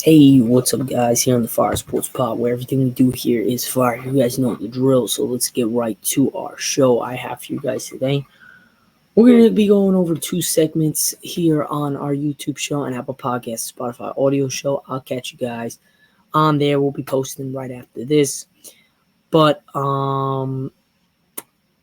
Hey, what's up, guys? Here on the Fire Sports Pod, where everything we do here is fire. You guys know the drill, so let's get right to our show I have for you guys today. We're going to be going over two segments here on our YouTube show and Apple Podcasts, Spotify audio show. I'll catch you guys on there. We'll be posting right after this. But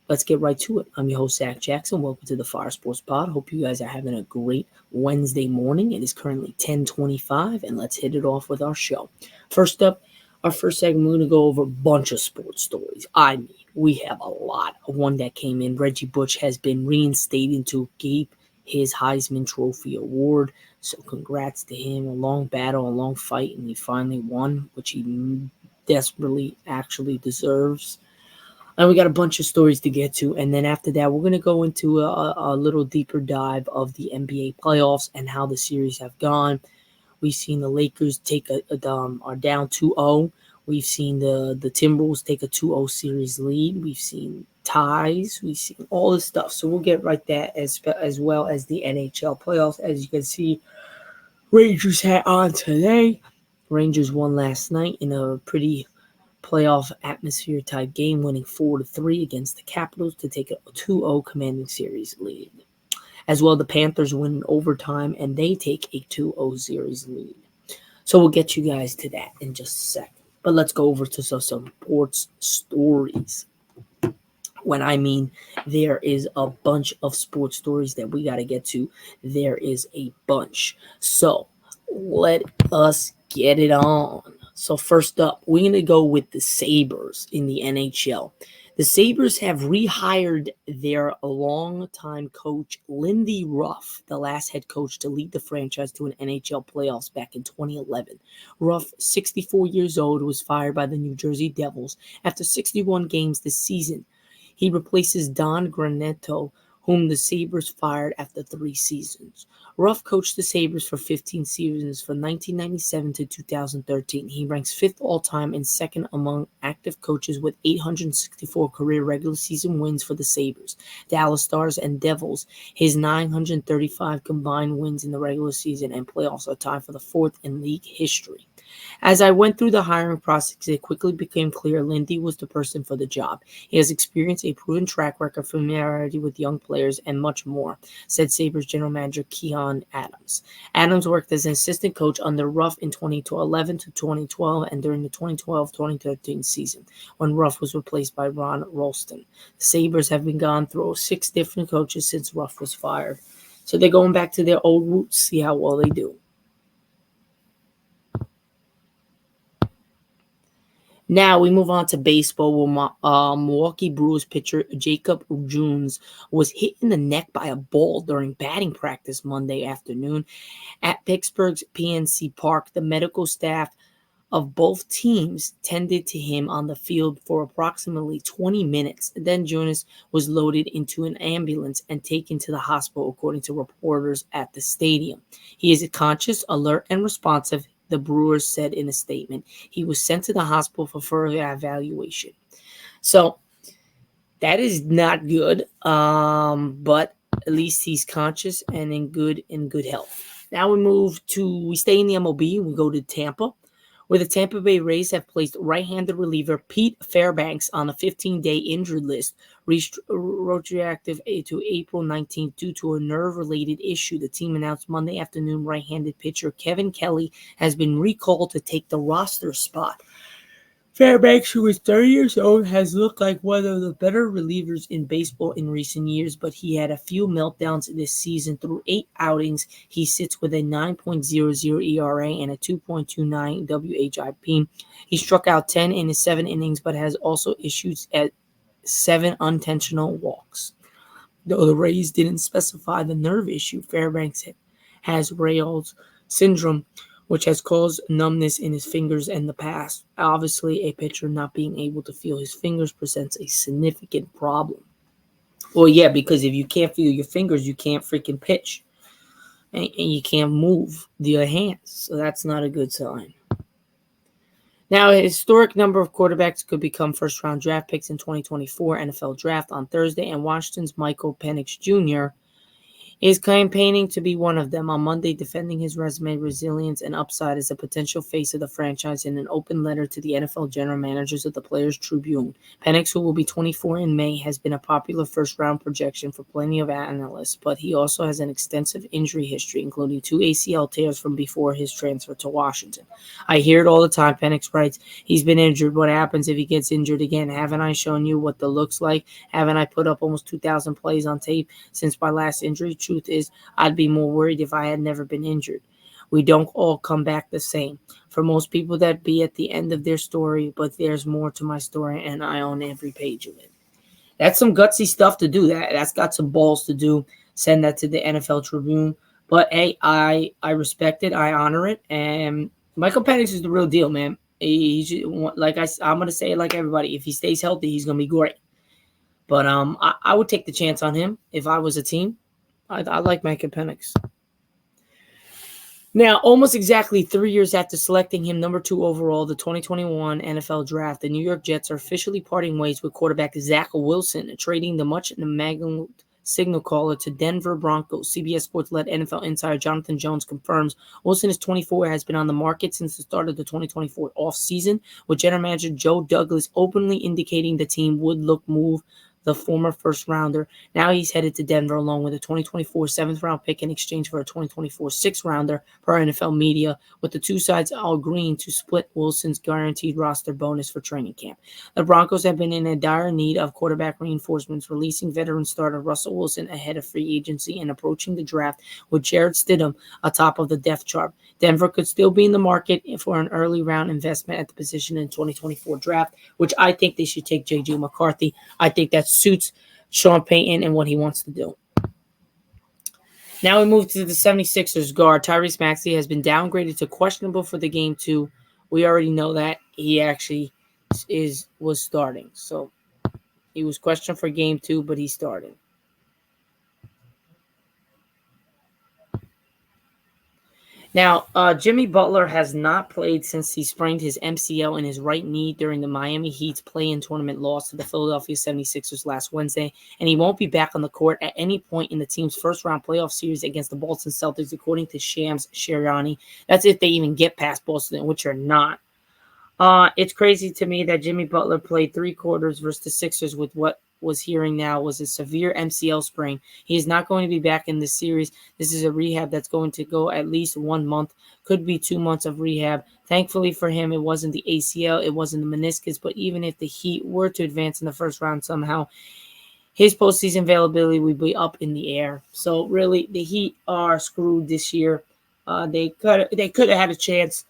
let's get right to it. I'm your host, Zack Jackson. Welcome to the Fire Sports Pod. Hope you guys are having a great Wednesday morning. It is currently 10:25, and let's hit it off with our show. First up, our first segment, we're going to go over a bunch of sports stories. We have a lot. One that came in, Reggie Bush has been reinstated to keep his Heisman Trophy award. So congrats to him. A long battle, a long fight, and he finally won, which he desperately actually deserves. And we got a bunch of stories to get to. And then after that, we're going to go into a little deeper dive of the NBA playoffs and how the series have gone. We've seen the Lakers are down 2-0. We've seen the Timberwolves take a 2-0 series lead. We've seen ties. We've seen all this stuff. So we'll get right there as well as the NHL playoffs. As you can see, Rangers had on today. Rangers won last night in a pretty playoff atmosphere type game, winning 4-3 against the Capitals to take a 2-0 commanding series lead. As well, the Panthers win in overtime and they take a 2-0 series lead. So we'll get you guys to that in just a second. But let's go over to some sports stories. When I mean there is a bunch of sports stories that we got to get to, there is a bunch. So let us get it on. So first up, we're going to go with the Sabres in the NHL. The Sabres have rehired their longtime coach, Lindy Ruff, the last head coach to lead the franchise to an NHL playoffs back in 2011. Ruff, 64 years old, was fired by the New Jersey Devils after 61 games this season. He replaces Don Granetto, whom the Sabres fired after 3 seasons. Ruff coached the Sabres for 15 seasons from 1997 to 2013. He ranks 5th all-time and 2nd among active coaches with 864 career regular season wins for the Sabres, Dallas Stars, and Devils. His 935 combined wins in the regular season and playoffs are tied for the 4th in league history. As I went through the hiring process, it quickly became clear Lindy was the person for the job. He has experience, a proven track record, familiarity with young players, and much more, said Sabres general manager Keon Adams. Adams worked as an assistant coach under Ruff in 2011 to 2012 and during the 2012-2013 season, when Ruff was replaced by Ron Rolston. The Sabres have been gone through 6 different coaches since Ruff was fired. So they're going back to their old roots, see how well they do. Now we move on to baseball. Milwaukee Brewers pitcher Jacob Jones was hit in the neck by a ball during batting practice Monday afternoon at Pittsburgh's PNC Park. The medical staff of both teams tended to him on the field for approximately 20 minutes. Then Jonas was loaded into an ambulance and taken to the hospital, according to reporters at the stadium. He is conscious, alert, and responsive, the Brewers said in a statement. He was sent to the hospital for further evaluation. So that is not good, but at least he's conscious and in good health. Now we stay in the MLB and we go to Tampa, where the Tampa Bay Rays have placed right-handed reliever Pete Fairbanks on a 15-day injured list, retroactive to April 19th due to a nerve-related issue. The team announced Monday afternoon right-handed pitcher Kevin Kelly has been recalled to take the roster spot. Fairbanks, who is 30 years old, has looked like one of the better relievers in baseball in recent years, but he had a few meltdowns this season. Through 8 outings, he sits with a 9.00 ERA and a 2.29 WHIP. He struck out 10 in his 7 innings, but has also issued 7 unintentional walks. Though the Rays didn't specify the nerve issue, Fairbanks has Raynaud's syndrome, which has caused numbness in his fingers in the past. Obviously, a pitcher not being able to feel his fingers presents a significant problem. Well, yeah, because if you can't feel your fingers, you can't freaking pitch. And you can't move your hands. So that's not a good sign. Now, a historic number of quarterbacks could become first-round draft picks in 2024 NFL Draft on Thursday, and Washington's Michael Penix Jr. He is campaigning to be one of them on Monday, defending his resume, resilience, and upside as a potential face of the franchise in an open letter to the NFL general managers of the Players Tribune. Penix, who will be 24 in May, has been a popular first-round projection for plenty of analysts, but he also has an extensive injury history, including 2 ACL tears from before his transfer to Washington. I hear it all the time, Penix writes. He's been injured. What happens if he gets injured again? Haven't I shown you what the looks like? Haven't I put up almost 2,000 plays on tape since my last injury? Truth is, I'd be more worried if I had never been injured. We don't all come back the same. For most people, that'd be at the end of their story, but there's more to my story, and I own every page of it. That's some gutsy stuff to do. That's got some balls to do. Send that to the NFL Tribune. But hey, I respect it. I honor it. And Michael Penix is the real deal, man. I'm gonna say it like everybody. If he stays healthy, he's gonna be great. But I would take the chance on him if I was a team. I like Michael Penix. Now, almost exactly 3 years after selecting him number 2 overall, the 2021 NFL Draft, the New York Jets are officially parting ways with quarterback Zack Wilson, trading the much-imagined signal caller to Denver Broncos. CBS Sports-led NFL insider Jonathan Jones confirms Wilson is 24, has been on the market since the start of the 2024 offseason, with general manager Joe Douglas openly indicating the team would move the former first-rounder. Now he's headed to Denver along with a 2024 seventh-round pick in exchange for a 2024 sixth-rounder per NFL media, with the two sides all agreeing to split Wilson's guaranteed roster bonus for training camp. The Broncos have been in a dire need of quarterback reinforcements, releasing veteran starter Russell Wilson ahead of free agency and approaching the draft with Jarrett Stidham atop of the depth chart. Denver could still be in the market for an early-round investment at the position in 2024 draft, which I think they should take J.J. McCarthy. I think that suits Sean Payton and what he wants to do. Now we move to the 76ers guard. Tyrese Maxey has been downgraded to questionable for the game 2. We already know that he actually was starting. So he was questioned for game 2, but he started. Now, Jimmy Butler has not played since he sprained his MCL in his right knee during the Miami Heat's play-in tournament loss to the Philadelphia 76ers last Wednesday, and he won't be back on the court at any point in the team's first-round playoff series against the Boston Celtics, according to Shams Charania. That's if they even get past Boston, which are not. It's crazy to me that Jimmy Butler played 3 quarters versus the Sixers with what was hearing now was a severe MCL sprain. He is not going to be back in this series. This is a rehab that's going to go at least 1 month, could be 2 months of rehab. Thankfully for him, it wasn't the ACL, it wasn't the meniscus, but even if the Heat were to advance in the first round somehow, his postseason availability would be up in the air. So really, the Heat are screwed this year. They could have had a chance,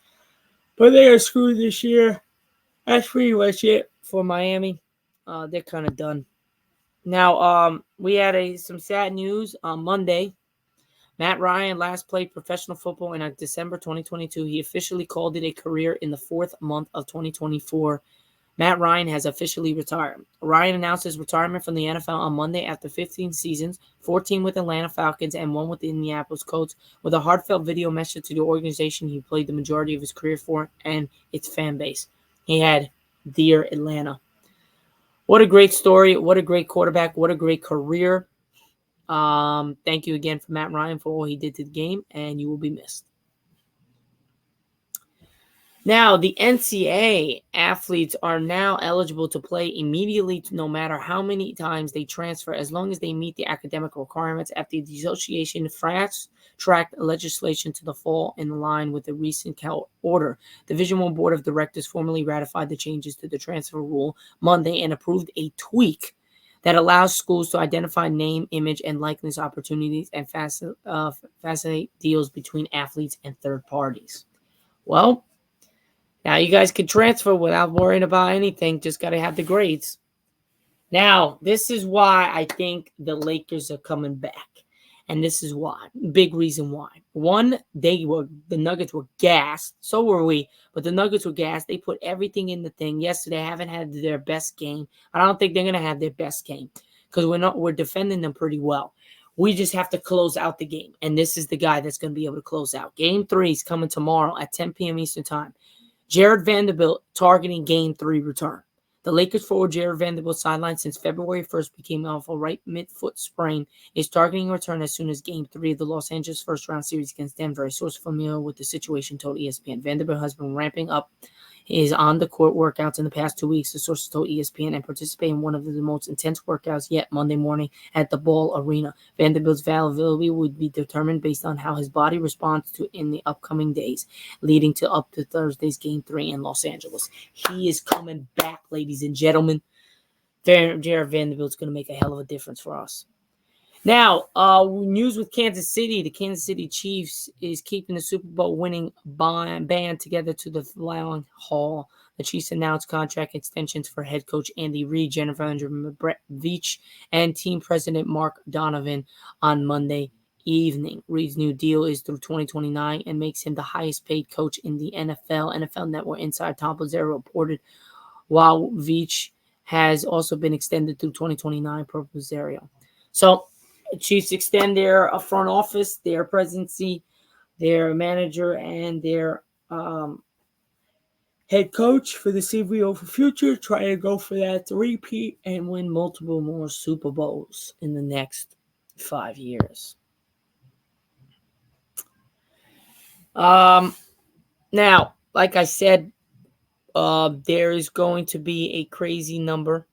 but they are screwed this year. That's pretty much it for Miami. They're kind of done. Now, we had some sad news on Monday. Matt Ryan last played professional football in December 2022. He officially called it a career in the 4th month of 2024. Matt Ryan has officially retired. Ryan announced his retirement from the NFL on Monday after 15 seasons, 14 with Atlanta Falcons and 1 with the Indianapolis Colts, with a heartfelt video message to the organization he played the majority of his career for and its fan base. He had, "Dear Atlanta." What a great story. What a great quarterback. What a great career. Thank you again for Matt Ryan for all he did to the game, and you will be missed. Now, the NCAA athletes are now eligible to play immediately no matter how many times they transfer, as long as they meet the academic requirements after the association fast-tracked legislation to the fall in line with the recent order. The Division I Board of Directors formally ratified the changes to the transfer rule Monday and approved a tweak that allows schools to identify name, image, and likeness opportunities and facilitate deals between athletes and third parties. Well, now you guys can transfer without worrying about anything. Just got to have the grades. Now, this is why I think the Lakers are coming back. And this is why. Big reason why. One, the Nuggets were gassed. So were we. But the Nuggets were gassed. They put everything in the thing. Yes, they haven't had their best game. I don't think they're going to have their best game. Because we're defending them pretty well. We just have to close out the game. And this is the guy that's going to be able to close out. Game 3 is coming tomorrow at 10 p.m. Eastern Time. Jared Vanderbilt targeting Game 3 return. The Lakers forward Jared Vanderbilt, sidelined since February 1st, became off a right mid-foot sprain, is targeting a return as soon as Game 3 of the Los Angeles first-round series against Denver. A source familiar with the situation told ESPN. Vanderbilt has been ramping up his on-the-court workouts in the past 2 weeks, the sources told ESPN, and participated in one of the most intense workouts yet Monday morning at the Ball Arena. Vanderbilt's availability would be determined based on how his body responds to in the upcoming days, leading to up to Thursday's Game 3 in Los Angeles. He is coming back, ladies and gentlemen. Jared Vanderbilt's going to make a hell of a difference for us. Now, news with Kansas City. The Kansas City Chiefs is keeping the Super Bowl winning band together to the long haul. The Chiefs announced contract extensions for head coach Andy Reid, Jennifer Andrew Brett Veach, and team president Mark Donovan on Monday evening. Reid's new deal is through 2029 and makes him the highest paid coach in the NFL. NFL Network insider Tom Pizzero reported, while Veach has also been extended through 2029 per Pizzero. So, Chiefs extend their front office, their presidency, their manager, and their head coach for the CBO for future, trying to go for that three-peat and win multiple more Super Bowls in the next 5 years. Now, like I said, there is going to be a crazy number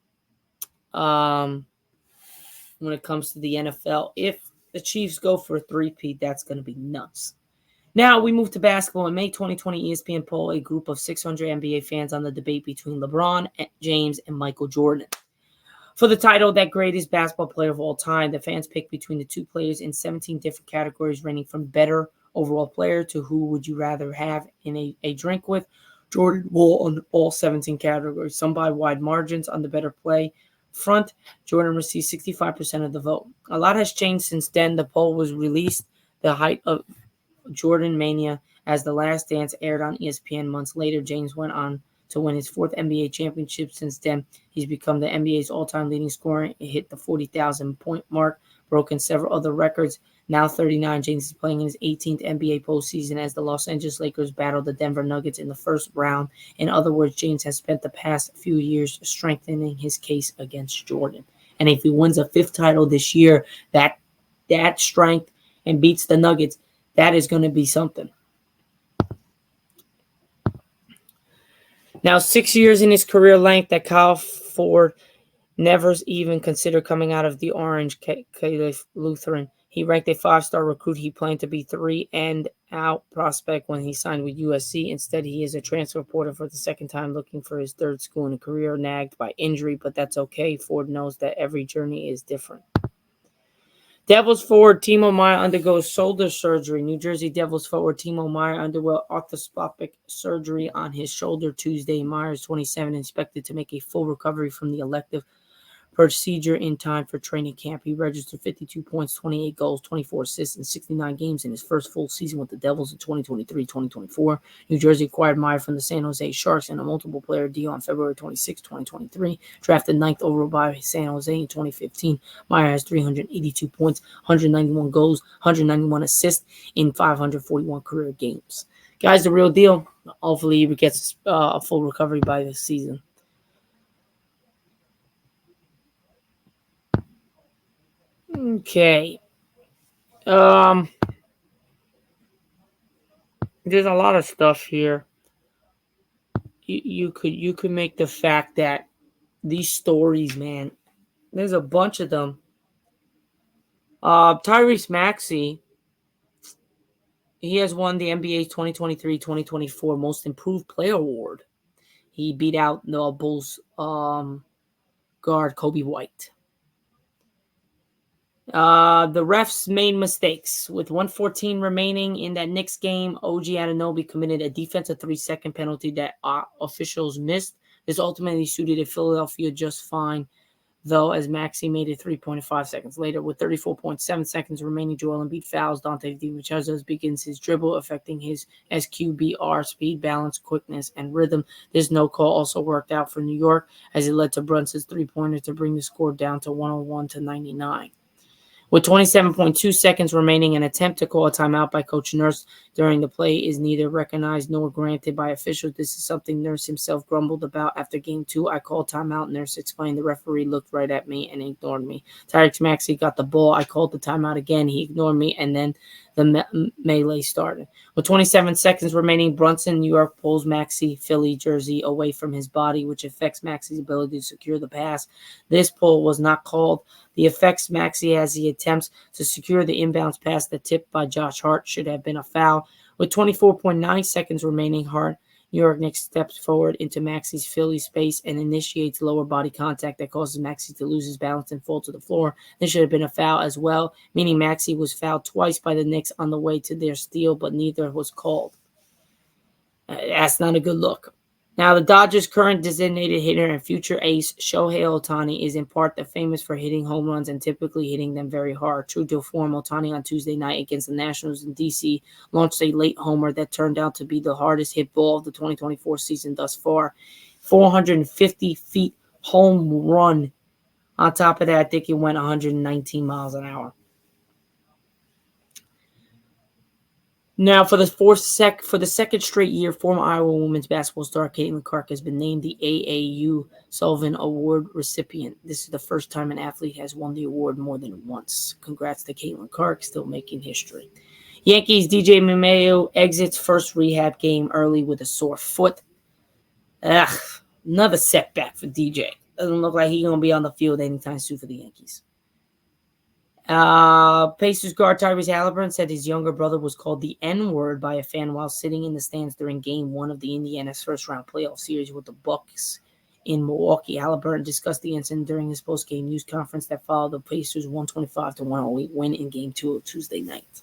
when it comes to the NFL. If the Chiefs go for a three-peat, that's going to be nuts. Now we move to basketball. In May 2020, ESPN polled a group of 600 NBA fans on the debate between LeBron James and Michael Jordan. For the title, that greatest basketball player of all time, the fans picked between the two players in 17 different categories, ranging from better overall player to who would you rather have in a drink with. Jordan won all 17 categories, some by wide margins. On the better play front, Jordan received 65% of the vote. A lot has changed since then. The poll was released the height of Jordan Mania as The Last Dance aired on ESPN months later. James went on to win his fourth NBA championship. Since then, he's become the NBA's all-time leading scorer. He hit the 40,000 point mark, broken several other records. Now 39, James is playing in his 18th NBA postseason as the Los Angeles Lakers battle the Denver Nuggets in the first round. In other words, James has spent the past few years strengthening his case against Jordan. And if he wins a fifth title this year, that strength and beats the Nuggets, that is going to be something. Now, 6 years in his career length at Kyle Ford, never even considered coming out of the Orange Caliph Lutheran. He ranked a 5-star recruit. He planned to be 3-and-out prospect when he signed with USC. Instead, he is a transfer portal for the second time, looking for his third school in a career, nagged by injury, but that's okay. Ford knows that every journey is different. Devils forward Timo Meier undergoes shoulder surgery. New Jersey Devils forward Timo Meier underwent arthroscopic surgery on his shoulder Tuesday. Meier is 27 and expected to make a full recovery from the elective procedure in time for training camp. He registered 52 points, 28 goals, 24 assists in 69 games in his first full season with the Devils in 2023-2024. New Jersey acquired Meier from the San Jose Sharks in a multiple-player deal on February 26, 2023. Drafted 9th overall by San Jose in 2015, Meier has 382 points, 191 goals, 191 assists in 541 career games. Guy's the real deal. Hopefully he gets a full recovery by this season. Okay. There's a lot of stuff here. You could make the fact that these stories, man, there's a bunch of them. Tyrese Maxey, he has won the NBA's 2023-2024 Most Improved Player Award. He beat out the Bulls guard Kobe White. The refs made mistakes. With 1:14 remaining in that Knicks game, OG Anunoby committed a defensive 3-second penalty that officials missed. This ultimately suited Philadelphia just fine, though, as Maxey made it 3.5 seconds later. With 34.7 seconds remaining, Joel Embiid fouls Dante DiVincenzo, begins his dribble, affecting his SQBR, speed, balance, quickness, and rhythm. This no call also worked out for New York, as it led to Brunson's three-pointer to bring the score down to 101-99. With 27.2 seconds remaining, an attempt to call a timeout by Coach Nurse during the play is neither recognized nor granted by officials. This is something Nurse himself grumbled about after Game 2. I called timeout. Nurse explained the referee looked right at me and ignored me. Tyrese Maxey got the ball. I called the timeout again. He ignored me, and then the melee started. With 27 seconds remaining, Brunson, New York, pulls Maxey Philly jersey away from his body, which affects Maxey's ability to secure the pass. This pull was not called. The affects Maxey as he attempts to secure the inbounds pass that tipped by Josh Hart should have been a foul. With 24.9 seconds remaining, Hart, New York Knicks, steps forward into Maxey's Philly space and initiates lower body contact that causes Maxey to lose his balance and fall to the floor. This should have been a foul as well, meaning Maxey was fouled twice by the Knicks on the way to their steal, but neither was called. That's not a good look. Now, the Dodgers' current designated hitter and future ace, Shohei Ohtani, is in part famous for hitting home runs and typically hitting them very hard. True to form, Ohtani on Tuesday night against the Nationals in D.C. launched a late homer that turned out to be the hardest hit ball of the 2024 season thus far. 450 feet home run. On top of that, I think it went 119 miles an hour. Now, for the second straight year, former Iowa women's basketball star Caitlin Clark has been named the AAU Sullivan Award recipient. This is the first time an athlete has won the award more than once. Congrats to Caitlin Clark, still making history. Yankees DJ LeMahieu exits first rehab game early with a sore foot. Another setback for DJ. Doesn't look like he's going to be on the field anytime soon for the Yankees. Pacers guard Tyrese Halliburton said his younger brother was called the N-word by a fan while sitting in the stands during Game 1 of the Indiana's first-round playoff series with the Bucks in Milwaukee. Halliburton discussed the incident during his post-game news conference that followed the Pacers' 125-108 win in Game 2 of Tuesday night.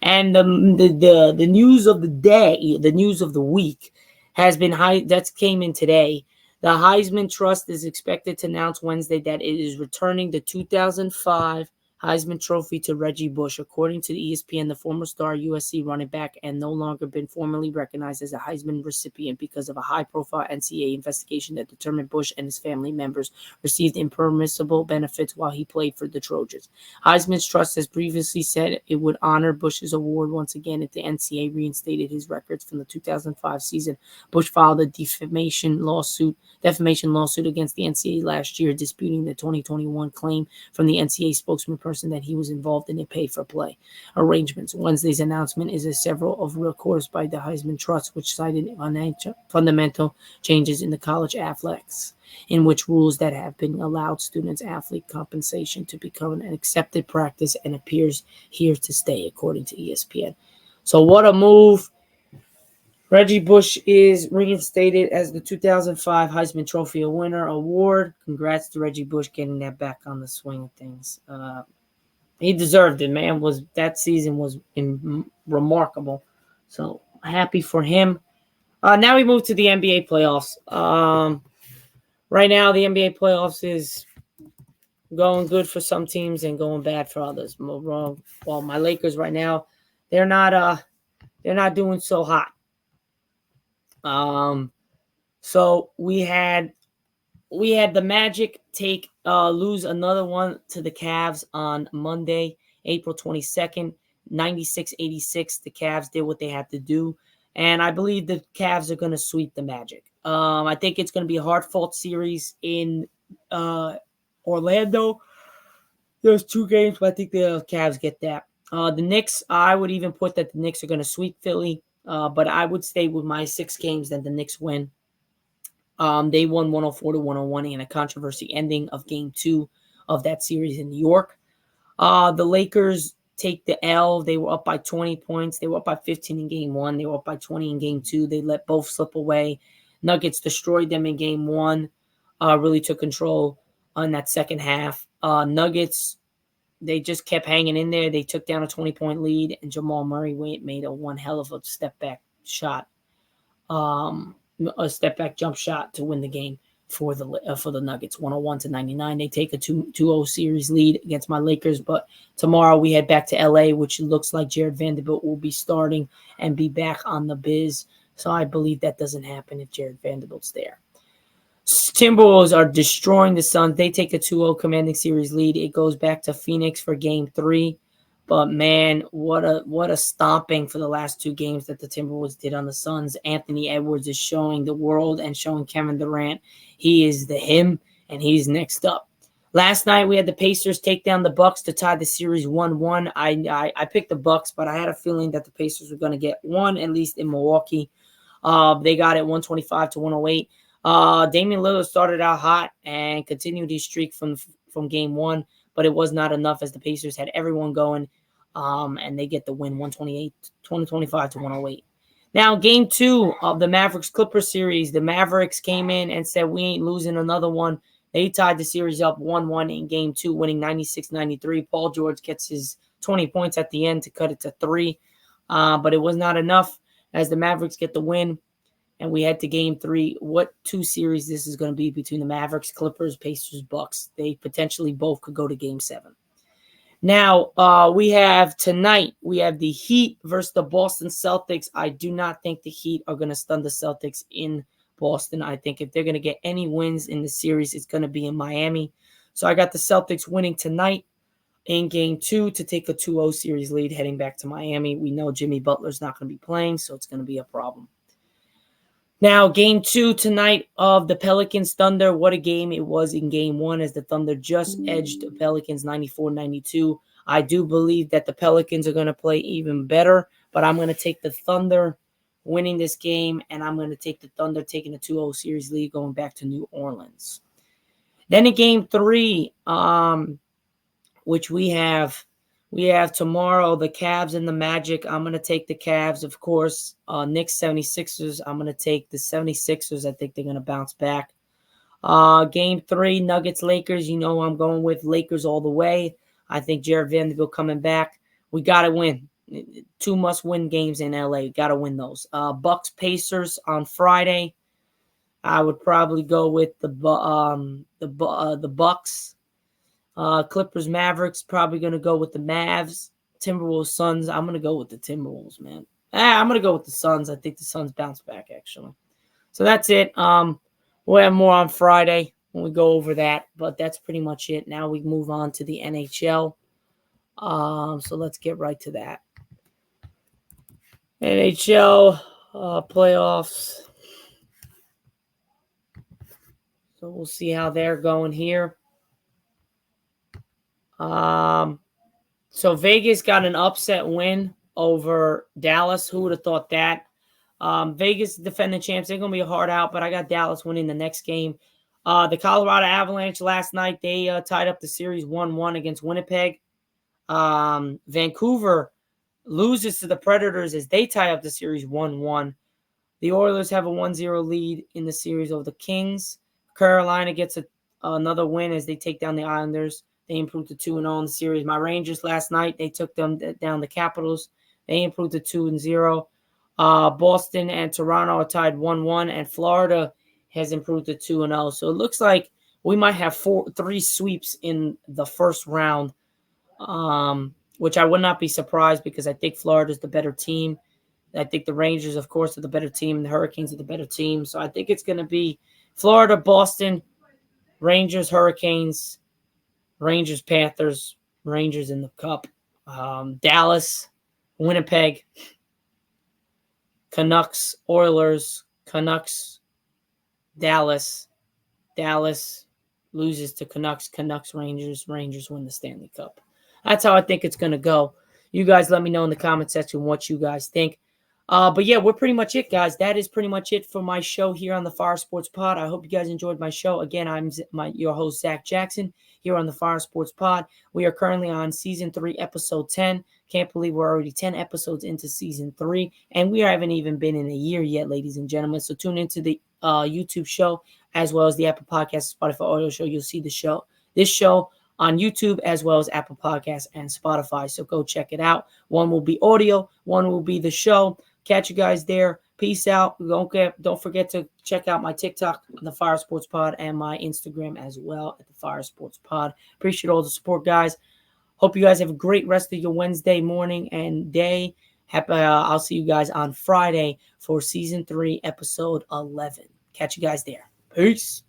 And the news of the day, the news of the week, has been that came in today. The Heisman Trust is expected to announce Wednesday that it is returning the 2005 Heisman Trophy to Reggie Bush. According to the ESPN, the former star USC running back and no longer been formally recognized as a Heisman recipient because of a high-profile NCAA investigation that determined Bush and his family members received impermissible benefits while he played for the Trojans. Heisman's Trust has previously said it would honor Bush's award once again if the NCAA reinstated his records from the 2005 season. Bush filed a defamation lawsuit against the NCAA last year, disputing the 2021 claim from the NCAA spokesperson that he was involved in a pay-for-play arrangements. Wednesday's announcement is a several of recourse by the Heisman Trust, which cited fundamental changes in the college athletics, in which rules that have been allowed students' athlete compensation to become an accepted practice and appears here to stay, according to ESPN. So what a move. Reggie Bush is reinstated as the 2005 Heisman Trophy winner award. Congrats to Reggie Bush getting that back on the swing of things. He deserved it, man. That season was remarkable. So happy for him. Now we move to the NBA playoffs. Right now, the NBA playoffs is going good for some teams and going bad for others. Well, my Lakers right now, they're not doing so hot. So we had the Magic lose another one to the Cavs on Monday, April 22nd, 96-86. The Cavs did what they had to do, and I believe the Cavs are going to sweep the Magic. I think it's going to be a hard-fought series in Orlando. There's 2 games, but I think the Cavs get that. The Knicks, I would even put that the Knicks are going to sweep Philly, but I would stay with my 6 games that the Knicks win. They won 104-101 in a controversy ending of Game 2 of that series in New York. The Lakers take the L. They were up by 20 points. They were up by 15 in Game 1. They were up by 20 in Game 2. They let both slip away. Nuggets destroyed them in Game 1. Really took control on that second half. Nuggets, they just kept hanging in there. They took down a 20-point lead, and Jamal Murray made a one hell of a step-back shot. A step-back jump shot to win the game for the Nuggets, 101-99. They take a 2-0 series lead against my Lakers, but tomorrow we head back to LA, which looks like Jared Vanderbilt will be starting and be back on the biz. So I believe that doesn't happen if Jared Vanderbilt's there. Timberwolves are destroying the Suns. They take a 2-0 commanding series lead. It goes back to Phoenix for game 3. But man, what a stomping for the last 2 games that the Timberwolves did on the Suns. Anthony Edwards is showing the world and showing Kevin Durant he is the him and he's next up. Last night we had the Pacers take down the Bucks to tie the series 1-1. I picked the Bucks, but I had a feeling that the Pacers were going to get one, at least in Milwaukee. They got it 125 to 108. Damian Lillard started out hot and continued his streak from game 1, but it was not enough as the Pacers had everyone going, and they get the win 125 to 108. Now, game 2 of the Mavericks-Clippers series, the Mavericks came in and said, we ain't losing another one. They tied the series up 1-1 in game 2, winning 96-93. Paul George gets his 20 points at the end to cut it to 3, but it was not enough as the Mavericks get the win. And we head to game 3. What 2 series this is going to be between the Mavericks, Clippers, Pacers, Bucks. They potentially both could go to game 7. Now, we have tonight, we have the Heat versus the Boston Celtics. I do not think the Heat are going to stun the Celtics in Boston. I think if they're going to get any wins in the series, it's going to be in Miami. So I got the Celtics winning tonight in game 2 to take a 2-0 series lead heading back to Miami. We know Jimmy Butler's not going to be playing, so it's going to be a problem. Now, game 2 tonight of the Pelicans Thunder. What a game it was in game 1 as the Thunder just edged the Pelicans 94-92. I do believe that the Pelicans are going to play even better, but I'm going to take the Thunder winning this game, and I'm going to take the Thunder taking a 2-0 series lead going back to New Orleans. Then in game 3, which we have tomorrow the Cavs and the Magic. I'm going to take the Cavs, of course. Knicks 76ers. I'm going to take the 76ers. I think they're going to bounce back. Game 3, Nuggets Lakers. You know I'm going with Lakers all the way. I think Jared Vanderbilt coming back. We got to win. 2 must-win games in LA. Got to win those. Bucks Pacers on Friday. I would probably go with the Bucks. Clippers, Mavericks, probably going to go with the Mavs. Timberwolves, Suns, I'm going to go with the Timberwolves, man. I'm going to go with the Suns. I think the Suns bounce back, actually. So that's it. We'll have more on Friday when we go over that, but that's pretty much it. Now we move on to the NHL. So let's get right to that. NHL playoffs. So we'll see how they're going here. So Vegas got an upset win over Dallas. Who would have thought that? Vegas defending champs. They're going to be a hard out, but I got Dallas winning the next game. The Colorado Avalanche last night, they tied up the series 1-1 against Winnipeg. Vancouver loses to the Predators as they tie up the series 1-1. The Oilers have a 1-0 lead in the series over the Kings. Carolina gets another win as they take down the Islanders. They improved to 2-0 in the series. My Rangers last night, they took them down the Capitals. They improved to 2-0. Boston and Toronto are tied 1-1, and Florida has improved to 2-0. So it looks like we might have 3 sweeps in the first round, which I would not be surprised because I think Florida is the better team. I think the Rangers, of course, are the better team. The Hurricanes are the better team. So I think it's going to be Florida, Boston, Rangers, Hurricanes, Rangers, Panthers, Rangers in the Cup. Dallas, Winnipeg, Canucks, Oilers, Canucks, Dallas loses to Canucks, Rangers win the Stanley Cup. That's how I think it's going to go. You guys let me know in the comment section what you guys think. But yeah, we're pretty much it, guys. That is pretty much it for my show here on the Fire Sports Pod. I hope you guys enjoyed my show. Again, I'm your host, Zack Jackson, here on the Fire Sports Pod. We are currently on Season 3, Episode 10. Can't believe we're already 10 episodes into Season 3, and we haven't even been in a year yet, ladies and gentlemen. So tune into the YouTube show as well as the Apple Podcasts, Spotify audio show. You'll see this show on YouTube as well as Apple Podcasts and Spotify. So go check it out. One will be audio, one will be the show. Catch you guys there. Peace out. Don't forget to check out my TikTok, the Fire Sports Pod, and my Instagram as well at the Fire Sports Pod. Appreciate all the support, guys. Hope you guys have a great rest of your Wednesday morning and day. I'll see you guys on Friday for Season 3, Episode 11. Catch you guys there. Peace.